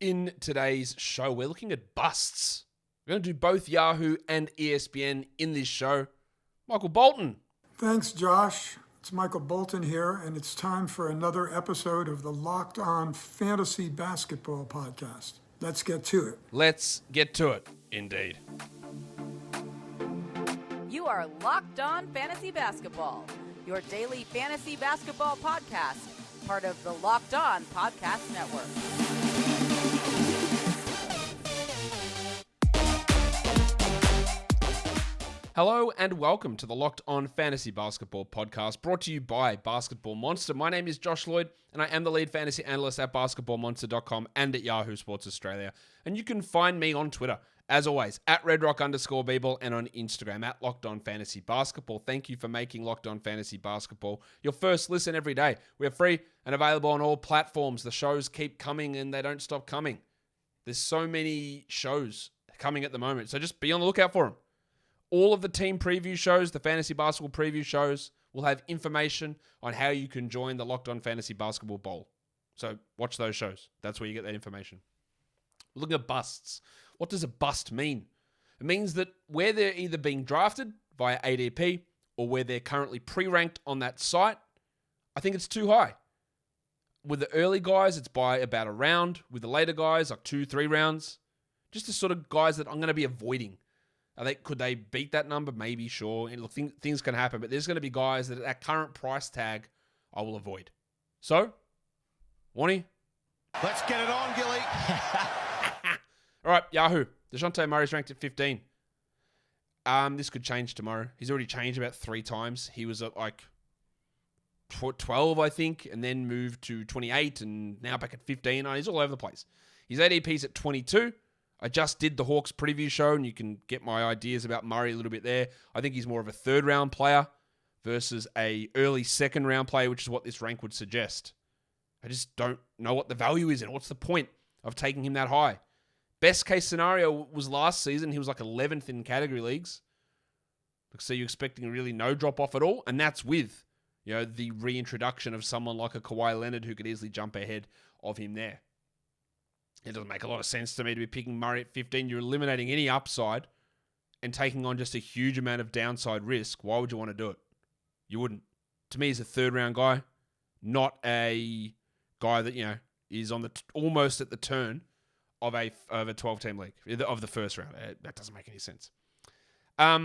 In today's show, we're looking at busts. We're going to do both Yahoo and ESPN in this show. Michael Bolton. Thanks, Josh. It's Michael Bolton here, and it's time for another episode of the Locked On Fantasy Basketball Podcast. Let's get to it. Let's get to it, indeed. You are Locked On Fantasy Basketball, your daily fantasy basketball podcast, part of the Locked On Podcast Network. Hello and welcome to the Locked On Fantasy Basketball Podcast, brought to you by Basketball Monster. My name is Josh Lloyd, and I am the lead fantasy analyst at basketballmonster.com and at Yahoo Sports Australia. And you can find me on Twitter, as always, at redrock_Beeble and on Instagram at Locked On Fantasy Basketball. Thank you for making Locked On Fantasy Basketball your first listen every day. We are free and available on all platforms. The shows keep coming and they don't stop coming. There's so many shows coming at the moment, so just be on the lookout for them. All of the team preview shows, the fantasy basketball preview shows, will have information on how you can join the Locked On Fantasy Basketball Bowl. So watch those shows. That's where you get that information. We're looking at busts. What does a bust mean? It means that where they're either being drafted via ADP or where they're currently pre-ranked on that site, I think it's too high. With the early guys, it's by about a round. With the later guys, like 2-3 rounds. Just the sort of guys that I'm going to be avoiding. Could they beat that number? Maybe, sure. And look, things can happen, but there's going to be guys that at that current price tag, I will avoid. So, Warnie? Let's get it on, Gilly. All right, Yahoo. Dejounte Murray's ranked at 15. This could change tomorrow. He's already changed about 3 times. He was at like 12, I think, and then moved to 28, and now back at 15. He's all over the place. His ADP's at 22. I just did the Hawks preview show, and you can get my ideas about Murray a little bit there. I think he's more of a third-round player versus a early second-round player, which is what this rank would suggest. I just don't know what the value is and what's the point of taking him that high. Best case scenario was last season. He was like 11th in category leagues. So you're expecting really no drop-off at all, and that's with the reintroduction of someone like a Kawhi Leonard who could easily jump ahead of him there. It doesn't make a lot of sense to me to be picking Murray at 15. You're eliminating any upside and taking on just a huge amount of downside risk. Why would you want to do it? You wouldn't. To me, he's a third-round guy, not a guy that is on the almost at the turn of a 12-team league of the first round. That doesn't make any sense. I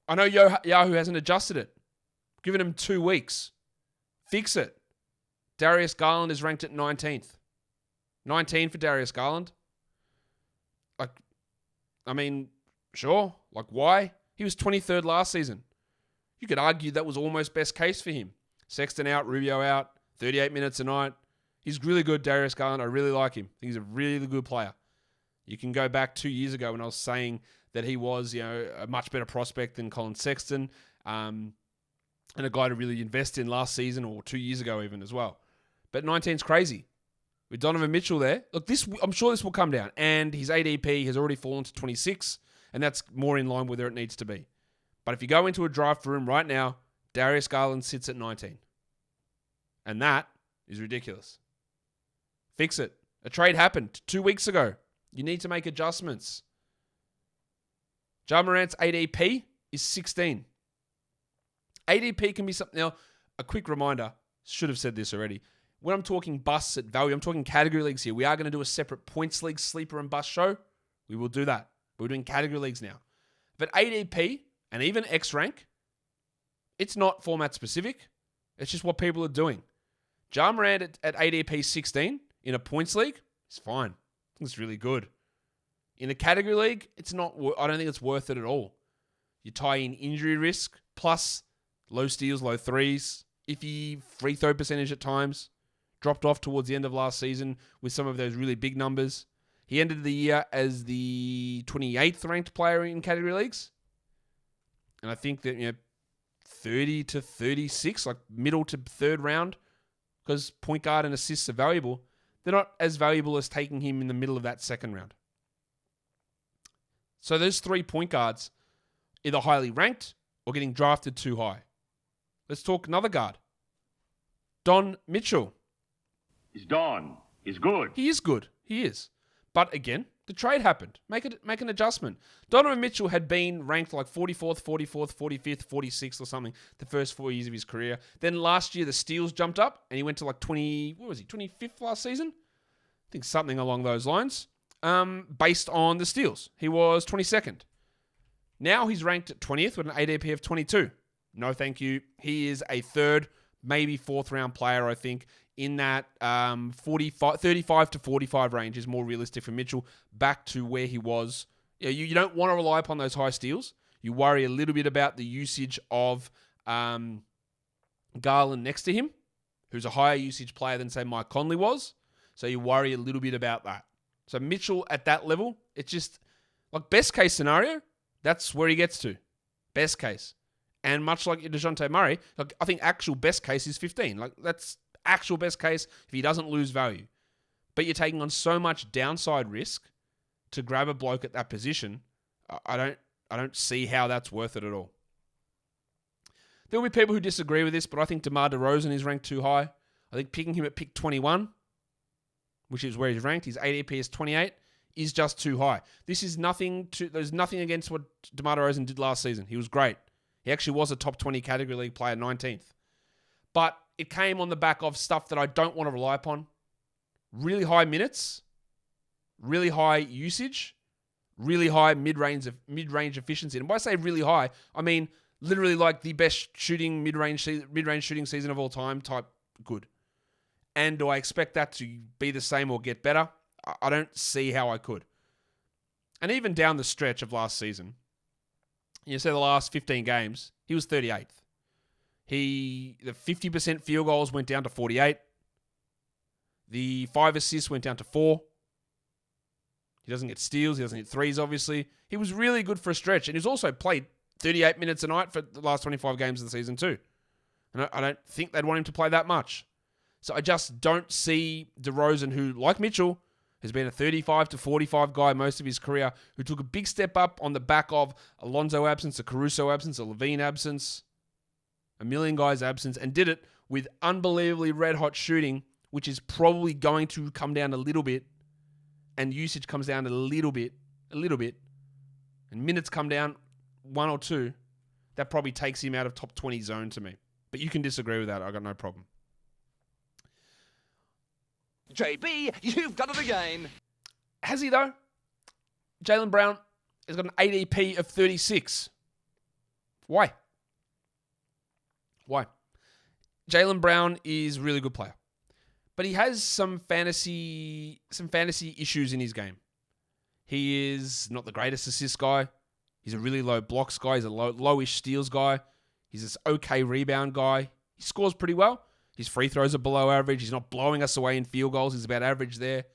know Yahoo hasn't adjusted it. Given him 2 weeks. Fix it. Darius Garland is ranked at 19th. 19 for Darius Garland. Sure. Why? He was 23rd last season. You could argue that was almost best case for him. Sexton out, Rubio out, 38 minutes a night. He's really good, Darius Garland. I really like him. I think he's a really good player. You can go back 2 years ago when I was saying that he was, a much better prospect than Colin Sexton, and a guy to really invest in last season or 2 years ago even as well. But 19's crazy. With Donovan Mitchell there, look, I'm sure this will come down, and his ADP has already fallen to 26, and that's more in line with where it needs to be. But if you go into a draft room right now, Darius Garland sits at 19. And that is ridiculous. Fix it. A trade happened 2 weeks ago. You need to make adjustments. Ja Morant's ADP is 16. ADP can be something. Now, a quick reminder, should have said this already. When I'm talking busts at value, I'm talking category leagues here. We are going to do a separate points league sleeper and bust show. We will do that. We're doing category leagues now. But ADP and even X rank, it's not format specific. It's just what people are doing. Ja Morant at ADP 16 in a points league is fine. I think it's really good. In a category league, it's not. I don't think it's worth it at all. You tie in injury risk plus low steals, low threes, iffy free throw percentage at times. Dropped off towards the end of last season with some of those really big numbers. He ended the year as the 28th ranked player in category leagues. And I think that 30 to 36, like middle to third round, because point guard and assists are valuable. They're not as valuable as taking him in the middle of that second round. So those 3 point guards, either highly ranked or getting drafted too high. Let's talk another guard. Don Mitchell. Is Don. He's good. He is good. He is. But again, the trade happened. Make an adjustment. Donovan Mitchell had been ranked like 44th, 44th, 45th, 46th or something the first 4 years of his career. Then last year, the steals jumped up and he went to like 25th last season? I think something along those lines. Based on the steals. He was 22nd. Now he's ranked at 20th with an ADP of 22. No, thank you. He is a third, maybe fourth round player, I think. In that 35 to 45 range is more realistic for Mitchell, back to where he was. You don't want to rely upon those high steals. You worry a little bit about the usage of Garland next to him, who's a higher usage player than, say, Mike Conley was. So you worry a little bit about that. So Mitchell at that level, it's just like best case scenario, that's where he gets to. Best case. And much like Dejounte Murray, like I think actual best case is 15. Like that's actual best case if he doesn't lose value. But you're taking on so much downside risk to grab a bloke at that position. I don't see how that's worth it at all. There will be people who disagree with this, but I think DeMar DeRozan is ranked too high. I think picking him at pick 21, which is where he's ranked, his ADP is 28, is just too high. There's nothing against what DeMar DeRozan did last season. He was great. He actually was a top 20 category league player, 19th. But it came on the back of stuff that I don't want to rely upon. Really high minutes, really high usage, really high mid-range efficiency. And when I say really high, I mean literally like the best shooting mid-range shooting season of all time type good. And do I expect that to be the same or get better? I don't see how I could. And even down the stretch of last season, you say the last 15 games, he was 38th. The 50% field goals went down to 48. The 5 assists went down to 4. He doesn't get steals. He doesn't hit threes, obviously. He was really good for a stretch. And he's also played 38 minutes a night for the last 25 games of the season too. And I don't think they'd want him to play that much. So I just don't see DeRozan, who, like Mitchell, has been a 35 to 45 guy most of his career, who took a big step up on the back of Alonzo absence, a Caruso absence, a Levine absence, a million guys absence, and did it with unbelievably red-hot shooting, which is probably going to come down a little bit, and usage comes down a little bit, and minutes come down 1 or 2. That probably takes him out of top 20 zone to me. But you can disagree with that. I got no problem. JB, you've done it again. Has he, though? Jalen Brown has got an ADP of 36. Why? Jalen Brown is a really good player. But he has some fantasy issues in his game. He is not the greatest assist guy. He's a really low blocks guy. He's a lowish steals guy. He's this okay rebound guy. He scores pretty well. His free throws are below average. He's not blowing us away in field goals. He's about average there.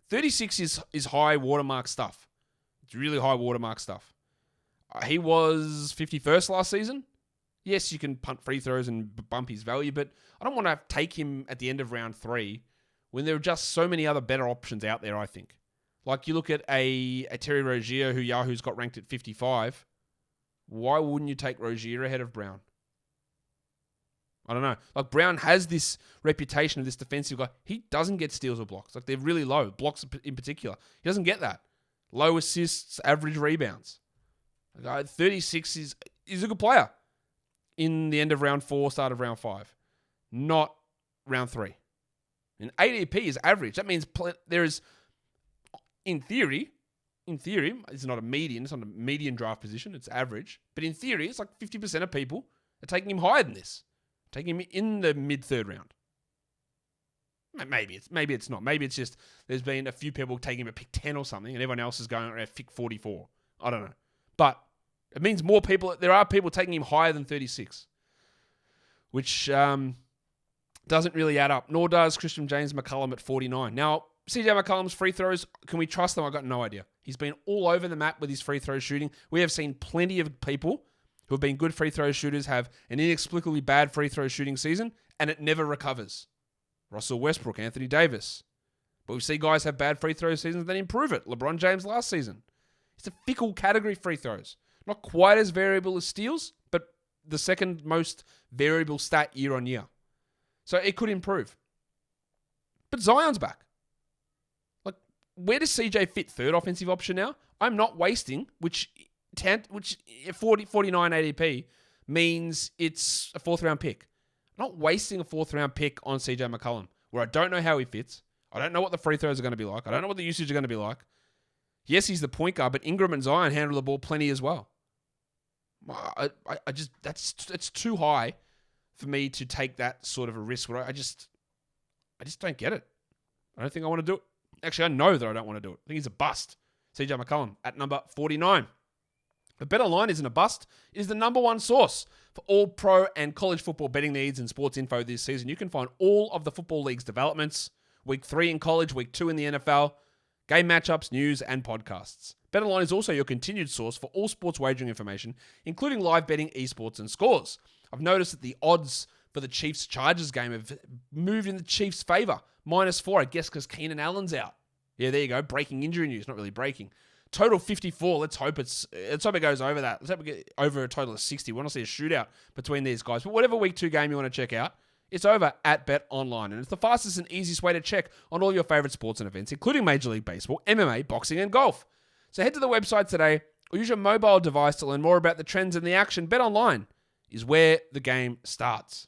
36 is high watermark stuff. It's really high watermark stuff. He was 51st last season. Yes, you can punt free throws and bump his value, but I don't want to take him at the end of round 3 when there are just so many other better options out there, I think. Like you look at a Terry Rozier, who Yahoo's got ranked at 55. Why wouldn't you take Rozier ahead of Brown? I don't know. Like Brown has this reputation of this defensive guy. He doesn't get steals or blocks. Like they're really low. Blocks in particular. He doesn't get that. Low assists, average rebounds. 36 is a good player in the end of round 4, start of round 5. Not round 3. And ADP is average. That means there is, in theory, it's not a median. It's not a median draft position. It's average. But in theory, it's like 50% of people are taking him higher than this. Taking him in the mid-3rd round. Maybe it's not. Maybe it's just there's been a few people taking him at pick 10 or something, and everyone else is going around pick 44. I don't know. But it means there are people taking him higher than 36, which doesn't really add up, nor does Christian James McCollum at 49. Now, CJ McCollum's free throws, can we trust them? I've got no idea. He's been all over the map with his free throw shooting. We have seen plenty of people who have been good free throw shooters have an inexplicably bad free throw shooting season, and it never recovers. Russell Westbrook, Anthony Davis. But we see guys have bad free throw seasons, then improve it. LeBron James last season. It's a fickle category, free throws. Not quite as variable as steals, but the second most variable stat year on year. So it could improve. But Zion's back. Like, where does CJ fit? Third offensive option now? I'm not wasting, which 49 ADP means it's a fourth round pick. I'm not wasting a fourth round pick on CJ McCollum, where I don't know how he fits. I don't know what the free throws are going to be like. I don't know what the usage are going to be like. Yes, he's the point guard, but Ingram and Zion handle the ball plenty as well. It's too high for me to take that sort of a risk. I just don't get it. I don't think I want to do it. Actually, I know that I don't want to do it. I think he's a bust. CJ McCollum at number 49. But BetOnline isn't a bust. It is the number one source for all pro and college football betting needs and sports info this season. You can find all of the football league's developments, week 3 in college, week 2 in the NFL, game matchups, news, and podcasts. BetOnline is also your continued source for all sports wagering information, including live betting, esports, and scores. I've noticed that the odds for the Chiefs-Chargers game have moved in the Chiefs' favor. -4, I guess, because Keenan Allen's out. Yeah, there you go. Breaking injury news. Not really breaking. Total 54. Let's hope it goes over that. Let's hope we get over a total of 60. We want to see a shootout between these guys. But whatever week 2 game you want to check out, it's over at BetOnline. And it's the fastest and easiest way to check on all your favorite sports and events, including Major League Baseball, MMA, boxing, and golf. So head to the website today or use your mobile device to learn more about the trends and the action. BetOnline is where the game starts.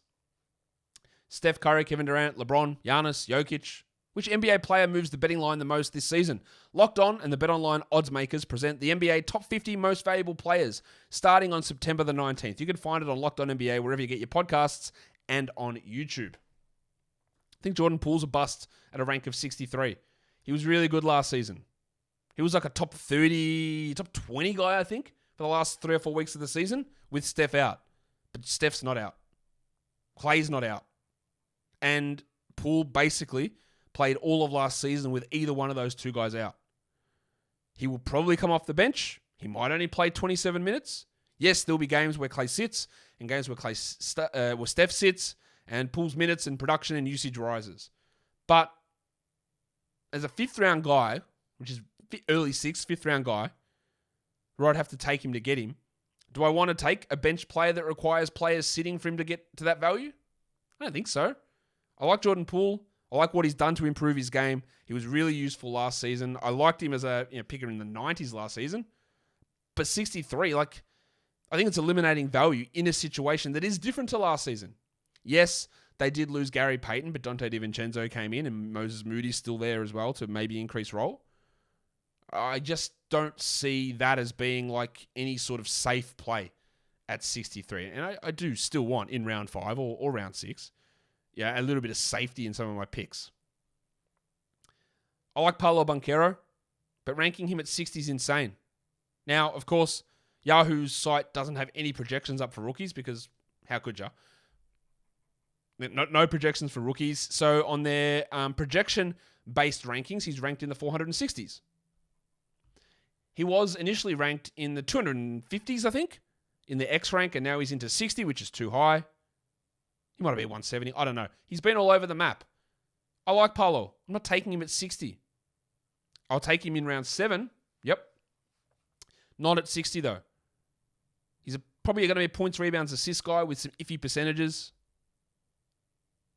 Steph Curry, Kevin Durant, LeBron, Giannis, Jokic. Which NBA player moves the betting line the most this season? Locked On and the BetOnline odds makers present the NBA top 50 most valuable players starting on September the 19th. You can find it on Locked On NBA wherever you get your podcasts and on YouTube. I think Jordan Poole's a bust at a rank of 63. He was really good last season. He was like a top 30, top 20 guy, I think, for the last 3 or 4 weeks of the season with Steph out. But Steph's not out. Clay's not out. And Poole basically played all of last season with either one of those two guys out. He will probably come off the bench. He might only play 27 minutes. Yes, there'll be games where Clay sits and games where where Steph sits and Poole's minutes and production and usage rises. But as a 5th round guy, which is early 6th, 5th round guy, where I'd have to take him to get him, do I want to take a bench player that requires players sitting for him to get to that value? I don't think so. I like Jordan Poole. I like what he's done to improve his game. He was really useful last season. I liked him as a picker in the 90s last season. But 63, I think it's eliminating value in a situation that is different to last season. Yes, they did lose Gary Payton, but Dante DiVincenzo came in and Moses Moody's still there as well to maybe increase role. I just don't see that as being like any sort of safe play at 63. And I do still want in round 5 or round 6. Yeah, a little bit of safety in some of my picks. I like Paolo Banchero, but ranking him at 60 is insane. Now, of course, Yahoo's site doesn't have any projections up for rookies because how could you? No projections for rookies. So on their projection-based rankings, he's ranked in the 460s. He was initially ranked in the 250s, I think, in the X rank, and now he's into 60, which is too high. He might have been 170. I don't know. He's been all over the map. I like Paolo. I'm not taking him at 60. I'll take him in round 7. Yep. Not at 60, though. He's probably going to be a points, rebounds, assist guy with some iffy percentages.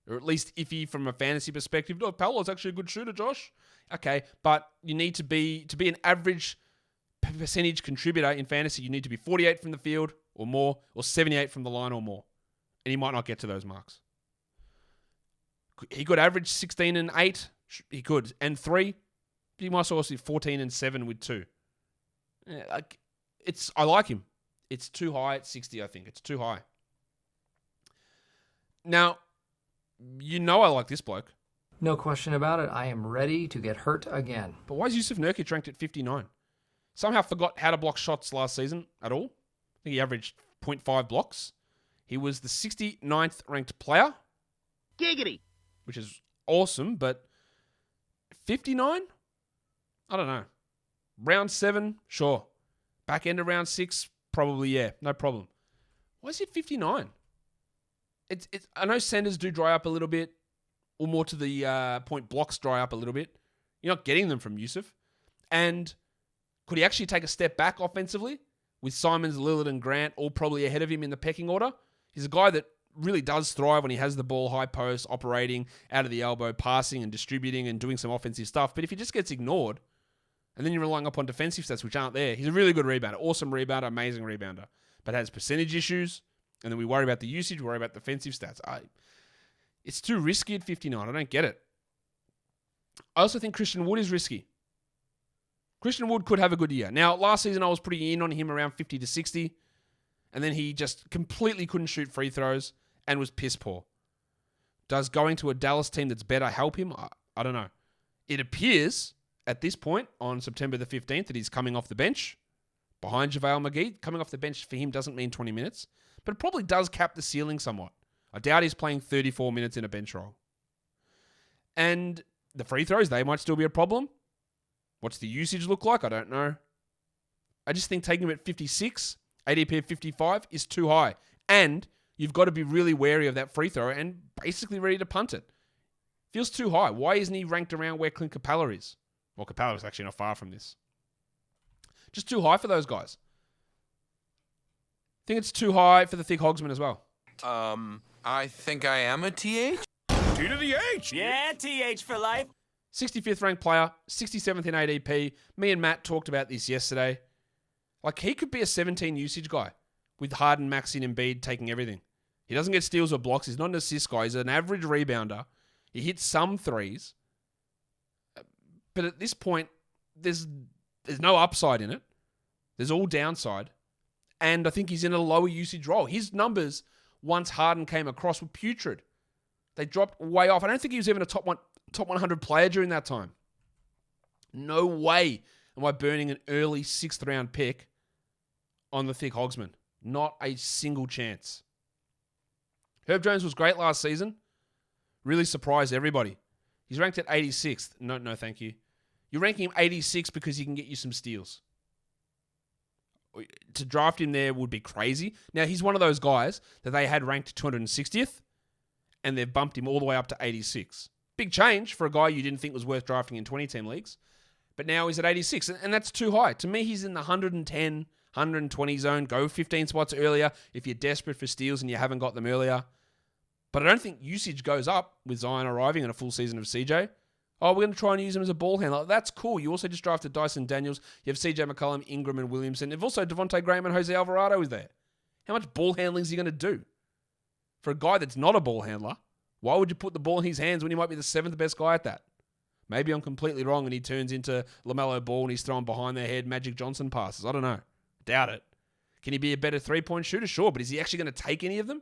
Or at least iffy from a fantasy perspective. No, Paolo's actually a good shooter, Josh. Okay, but you need to be an average percentage contributor in fantasy. You need to be 48 from the field or more, or 78 from the line or more. And he might not get to those marks. He could average 16 and 8. He could. And 3. He might also be 14 and 7 with 2. Yeah, I like him. It's too high at 60, I think. It's too high. Now, I like this bloke. No question about it. I am ready to get hurt again. But why is Yusuf Nurkic ranked at 59? Somehow forgot how to block shots last season at all. I think he averaged 0.5 blocks. He was the 69th ranked player. Giggity. Which is awesome, but 59? I don't know. Round 7, sure. Back end of round 6, probably, yeah. No problem. Why is he 59? I know centers do dry up a little bit, or more to the point, blocks dry up a little bit. You're not getting them from Yusuf. And could he actually take a step back offensively with Simons, Lillard, and Grant all probably ahead of him in the pecking order? He's a guy that really does thrive when he has the ball high post, operating out of the elbow, passing and distributing and doing some offensive stuff. But if he just gets ignored, and then you're relying upon defensive stats which aren't there, he's a really good rebounder, awesome rebounder, amazing rebounder, but has percentage issues. And then we worry about the usage, we worry about defensive stats. It's too risky at 59. I don't get it. I also think Christian Wood is risky. Christian Wood could have a good year. Now, last season I was pretty in on him around 50 to 60. And then he just completely couldn't shoot free throws and was piss poor. Does going to a Dallas team that's better help him? I don't know. It appears at this point on September the 15th that he's coming off the bench behind JaVale McGee. Coming off the bench for him doesn't mean 20 minutes, but it probably does cap the ceiling somewhat. I doubt he's playing 34 minutes in a bench role. And the free throws, they might still be a problem. What's the usage look like? I don't know. I just think taking him at 56, ADP of 55 is too high. And you've got to be really wary of that free throw and basically ready to punt it. Feels too high. Why isn't he ranked around where Clint Capella is? Well, Capella is actually not far from this. Just too high for those guys. Think it's too high for the thick hogsman as well. I think I am a TH. T to the H. Yeah, TH for life. 65th ranked player, 67th in ADP. Me and Matt talked about this yesterday. Like, he could be a 17 usage guy with Harden, Maxey, and Embiid taking everything. He doesn't get steals or blocks. He's not an assist guy. He's an average rebounder. He hits some threes. But at this point, there's no upside in it. There's all downside. And I think he's in a lower usage role. His numbers, once Harden came across, were putrid. They dropped way off. I don't think he was even a top 100 player during that time. No way am I burning an early 6th round pick on the thick hogsman. Not a single chance. Herb Jones was great last season. Really surprised everybody. He's ranked at 86th. No, thank you. You're ranking him 86 because he can get you some steals. To draft him there would be crazy. Now, he's one of those guys that they had ranked 260th, and they've bumped him all the way up to 86. Big change for a guy you didn't think was worth drafting in 20-team leagues. But now he's at 86, and that's too high. To me, he's in the 110, 120 zone. Go 15 spots earlier if you're desperate for steals and you haven't got them earlier. But I don't think usage goes up with Zion arriving in a full season of CJ. Oh, we're going to try and use him as a ball handler. That's cool. You also just drafted Dyson Daniels. You have CJ McCollum, Ingram, and Williamson. You've also Devontae Graham and Jose Alvarado is there. How much ball handling is he going to do? For a guy that's not a ball handler, why would you put the ball in his hands when he might be the 7th best guy at that? Maybe I'm completely wrong and he turns into LaMelo Ball and he's throwing behind their head Magic Johnson passes. I don't know. Doubt it. Can he be a better three-point shooter? Sure, but is he actually going to take any of them?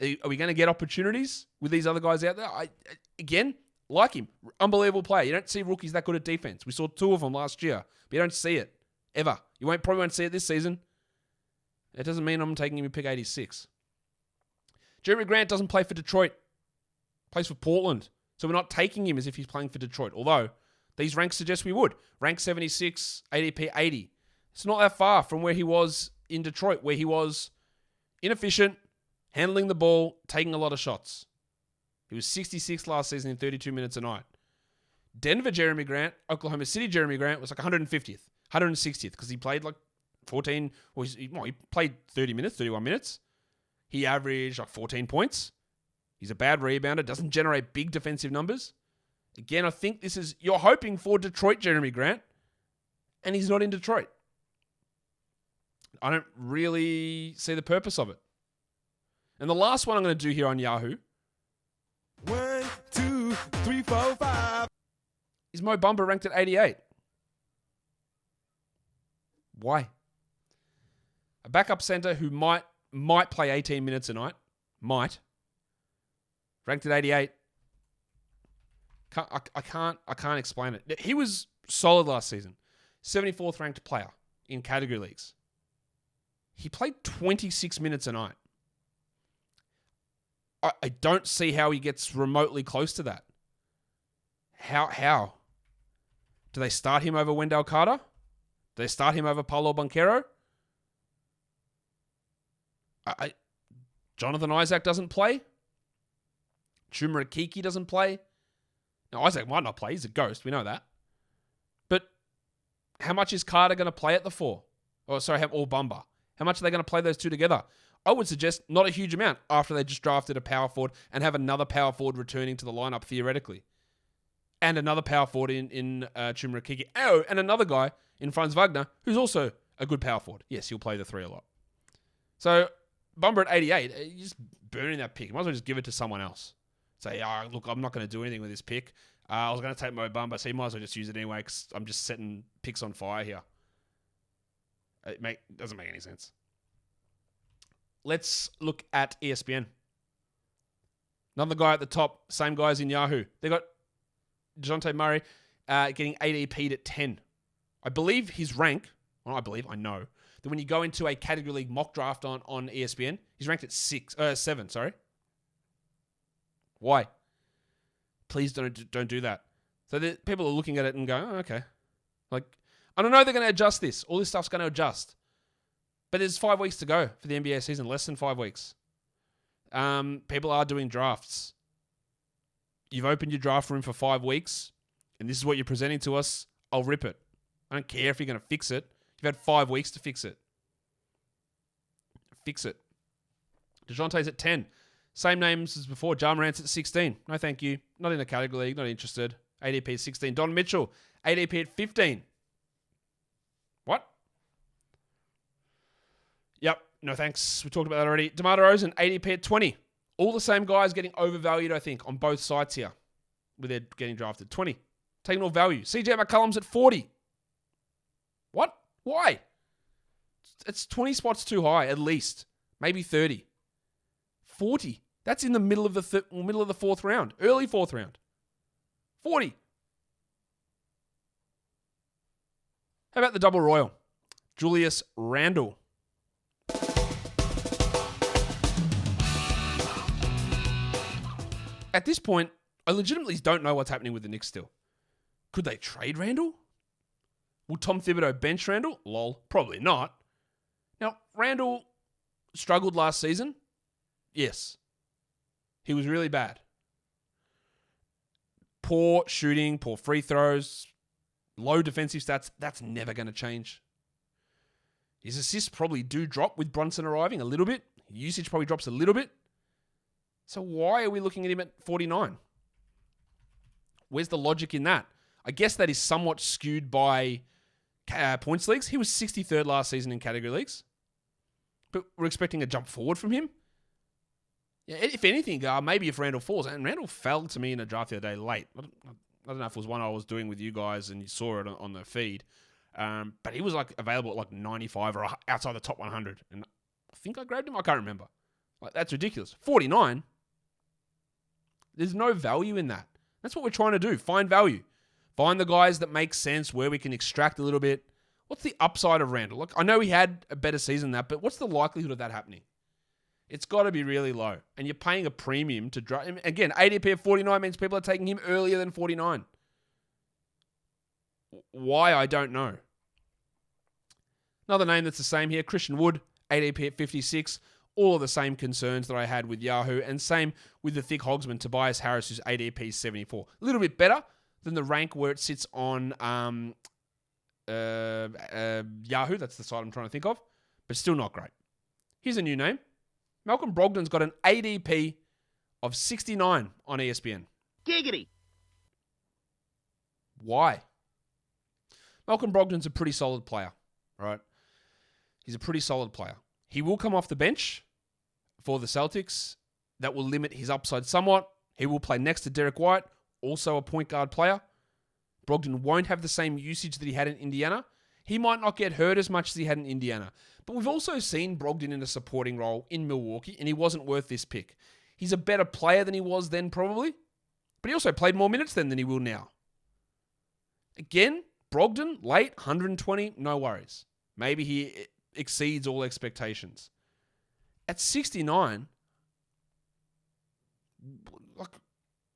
Are we going to get opportunities with these other guys out there? Again, like him. Unbelievable player. You don't see rookies that good at defense. We saw 2 of them last year, but you don't see it. Ever. You probably won't see it this season. It doesn't mean I'm taking him at pick 86. Jeremy Grant doesn't play for Detroit. Plays for Portland. So we're not taking him as if he's playing for Detroit. Although, these ranks suggest we would. Rank 76, ADP 80. It's not that far from where he was in Detroit, where he was inefficient, handling the ball, taking a lot of shots. He was 66th last season in 32 minutes a night. Denver Jeremy Grant, Oklahoma City Jeremy Grant was like 150th, 160th, because he played like 14, well, he played 30 minutes, 31 minutes. He averaged like 14 points. He's a bad rebounder, doesn't generate big defensive numbers. Again, I think you're hoping for Detroit Jeremy Grant, and he's not in Detroit. I don't really see the purpose of it. And the last one I'm going to do here on Yahoo 1, 2, 3, 4, 5. is Mo Bamba ranked at 88. Why? A backup center who might play 18 minutes a night. Might. Ranked at 88. I can't explain it. He was solid last season. 74th ranked player in category leagues. He played 26 minutes a night. I don't see how he gets remotely close to that. How? Do they start him over Wendell Carter? Do they start him over Paolo Banchero? Jonathan Isaac doesn't play. Chuma Akiki doesn't play. Now, Isaac might not play. He's a ghost. We know that. But how much is Carter going to play at the 4? Or Bamba. How much are they going to play those two together? I would suggest not a huge amount after they just drafted a power forward and have another power forward returning to the lineup theoretically. And another power forward in Chumrakiki. Oh, and another guy in Franz Wagner who's also a good power forward. Yes, he'll play the 3 a lot. So, Bumber at 88, you're just burning that pick. You might as well just give it to someone else. Say, look, I'm not going to do anything with this pick. I was going to take Mo Bumba, so you might as well just use it anyway because I'm just setting picks on fire here. It doesn't make any sense. Let's look at ESPN. Another guy at the top, same guys in Yahoo. They got Jonte Murray getting ADP'd at 10. I believe his rank, I know, that when you go into a category league mock draft on ESPN, he's ranked at 7, sorry. Why? Please don't do that. So people are looking at it and going, oh, okay. Like, I don't know they're going to adjust this. All this stuff's going to adjust. But there's 5 weeks to go for the NBA season, less than 5 weeks. People are doing drafts. You've opened your draft room for 5 weeks, and this is what you're presenting to us. I'll rip it. I don't care if you're going to fix it. You've had 5 weeks to fix it. Fix it. Dejounte's at 10. Same names as before. Ja Morant's at 16. No thank you. Not in the category league. Not interested. ADP at 16. Donovan Mitchell. ADP at 15. What? Yep. No thanks. We talked about that already. DeMar DeRozan. ADP at 20. All the same guys getting overvalued, I think, on both sides here. With their getting drafted. 20. Taking all value. CJ McCollum's at 40. What? Why? It's 20 spots too high, at least. Maybe 30. 40. That's in the middle of the middle of the 4th round. Early 4th round. 40. How about the double royal? Julius Randle. At this point, I legitimately don't know what's happening with the Knicks still. Could they trade Randle? Will Tom Thibodeau bench Randle? Lol. Probably not. Now, Randle struggled last season. Yes. He was really bad. Poor shooting, poor free throws, low defensive stats. That's never going to change. His assists probably do drop with Brunson arriving a little bit. Usage probably drops a little bit. So why are we looking at him at 49? Where's the logic in that? I guess that is somewhat skewed by points leagues. He was 63rd last season in category leagues. But we're expecting a jump forward from him. Yeah, if anything, maybe if Randle falls. And Randle fell to me in a draft the other day late. I don't know if it was one I was doing with you guys and you saw it on the feed. But he was like available at like 95 or outside the top 100. And I think I grabbed him. I can't remember. Like, that's ridiculous. 49. There's no value in that. That's what we're trying to do. Find value. Find the guys that make sense, where we can extract a little bit. What's the upside of Randle? Look, I know he had a better season than that, but what's the likelihood of that happening? It's got to be really low. And you're paying a premium to draft. Again, ADP of 49 means people are taking him earlier than 49. Why, I don't know. Another name that's the same here, Christian Wood, ADP at 56. All of the same concerns that I had with Yahoo, and same with the thick hogsman, Tobias Harris, who's ADP 74. A little bit better than the rank where it sits on Yahoo. That's the site I'm trying to think of, but still not great. Here's a new name. Malcolm Brogdon's got an ADP of 69 on ESPN. Giggity. Why? Malcolm Brogdon's a pretty solid player, right? He's a pretty solid player. He will come off the bench for the Celtics. That will limit his upside somewhat. He will play next to Derek White, also a point guard player. Brogdon won't have the same usage that he had in Indiana. He might not get hurt as much as he had in Indiana. But we've also seen Brogdon in a supporting role in Milwaukee, and he wasn't worth this pick. He's a better player than he was then, probably. But he also played more minutes then than he will now. Again, Brogdon, late, 120, no worries. Maybe he exceeds all expectations. At 69, like,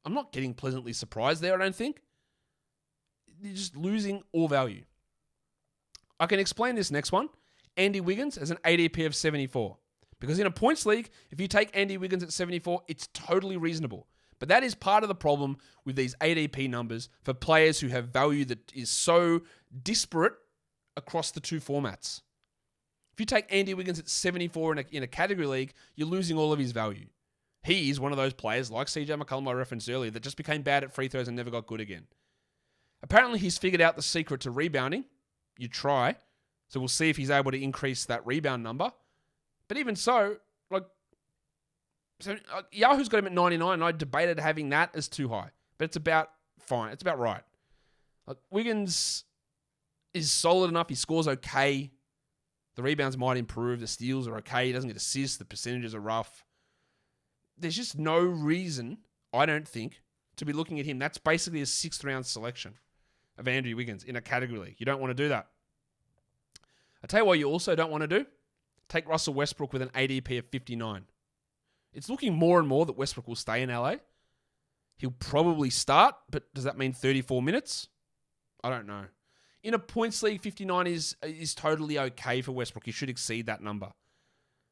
I'm not getting pleasantly surprised there, I don't think. You're just losing all value. I can explain this next one. Andy Wiggins has an ADP of 74. Because in a points league, if you take Andy Wiggins at 74, it's totally reasonable. But that is part of the problem with these ADP numbers for players who have value that is so disparate across the two formats. If you take Andy Wiggins at 74 in a category league, you're losing all of his value. He is one of those players, like CJ McCollum I referenced earlier, that just became bad at free throws and never got good again. Apparently, he's figured out the secret to rebounding. You try. So we'll see if he's able to increase that rebound number. But even so, Yahoo's got him at 99, and I debated having that as too high. But it's about fine. It's about right. Wiggins is solid enough. He scores okay. The rebounds might improve. The steals are okay. He doesn't get assists. The percentages are rough. There's just no reason, I don't think, to be looking at him. That's basically a 6th round selection of Andrew Wiggins in a category league. You don't want to do that. I tell you what you also don't want to do. Take Russell Westbrook with an ADP of 59. It's looking more and more that Westbrook will stay in LA. He'll probably start, but does that mean 34 minutes? I don't know. In a points league, 59 is totally okay for Westbrook. He should exceed that number.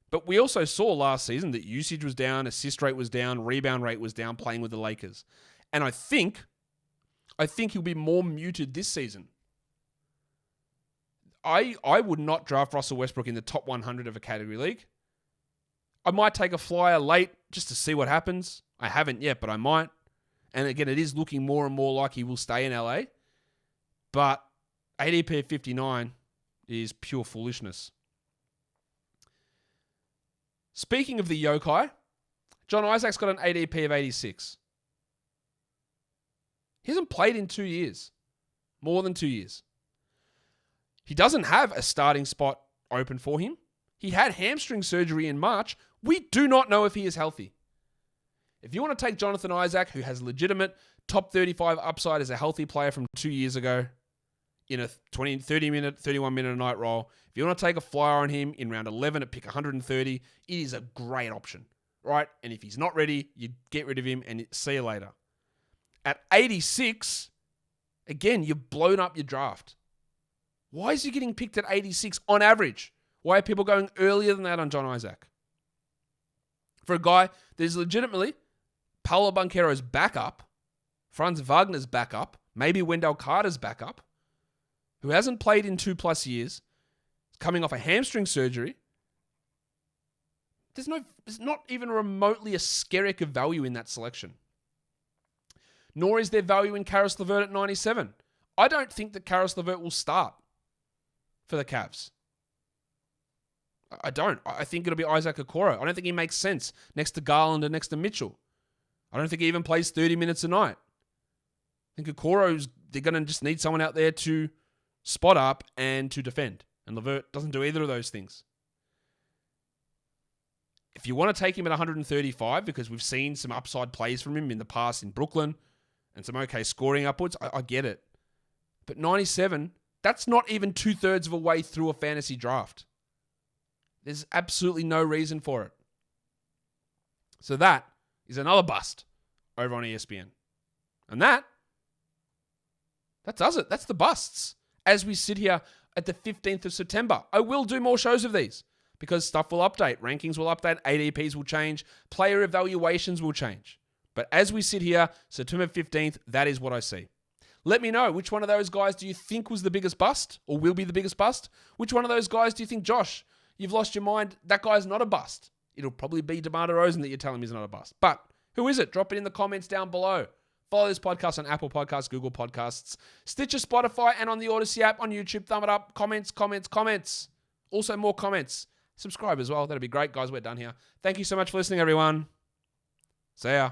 But we also saw last season that usage was down, assist rate was down, rebound rate was down playing with the Lakers. And I think he'll be more muted this season. I would not draft Russell Westbrook in the top 100 of a category league. I might take a flyer late just to see what happens. I haven't yet, but I might. And again, it is looking more and more like he will stay in LA. But ADP of 59 is pure foolishness. Speaking of the yokai, John Isaac's got an ADP of 86. He hasn't played in 2 years. More than 2 years. He doesn't have a starting spot open for him. He had hamstring surgery in March. We do not know if he is healthy. If you want to take Jonathan Isaac, who has legitimate top 35 upside as a healthy player from 2 years ago, in a 31 minute a night role, if you want to take a flyer on him in round 11 at pick 130, it is a great option, right? And if he's not ready, you get rid of him and see you later. At 86, again, you've blown up your draft. Why is he getting picked at 86 on average? Why are people going earlier than that on John Isaac? For a guy that is legitimately Paolo Banchero's backup, Franz Wagner's backup, maybe Wendell Carter's backup, who hasn't played in 2+ years, coming off a hamstring surgery, there's not even remotely a skerrick of value in that selection. Nor is there value in Karis LeVert at 97. I don't think that Karis LeVert will start for the Cavs. I don't. I think it'll be Isaac Okoro. I don't think he makes sense next to Garland and next to Mitchell. I don't think he even plays 30 minutes a night. I think Okoro's, they're going to just need someone out there to spot up and to defend. And LeVert doesn't do either of those things. If you want to take him at 135, because we've seen some upside plays from him in the past in Brooklyn and some okay scoring upwards, I get it. But 97, that's not even 2/3 of a way through a fantasy draft. There's absolutely no reason for it. So that is another bust over on ESPN. And that does it. That's the busts. As we sit here at the 15th of September, I will do more shows of these because stuff will update. Rankings will update. ADPs will change. Player evaluations will change. But as we sit here, September 15th, that is what I see. Let me know, which one of those guys do you think was the biggest bust or will be the biggest bust? Which one of those guys do you think, Josh, you've lost your mind, that guy's not a bust? It'll probably be DeMar DeRozan that you're telling me is not a bust. But who is it? Drop it in the comments down below. Follow this podcast on Apple Podcasts, Google Podcasts, Stitcher, Spotify, and on the Odyssey app on YouTube. Thumb it up. Comments. Also more comments. Subscribe as well. That'd be great, guys. We're done here. Thank you so much for listening, everyone. See ya.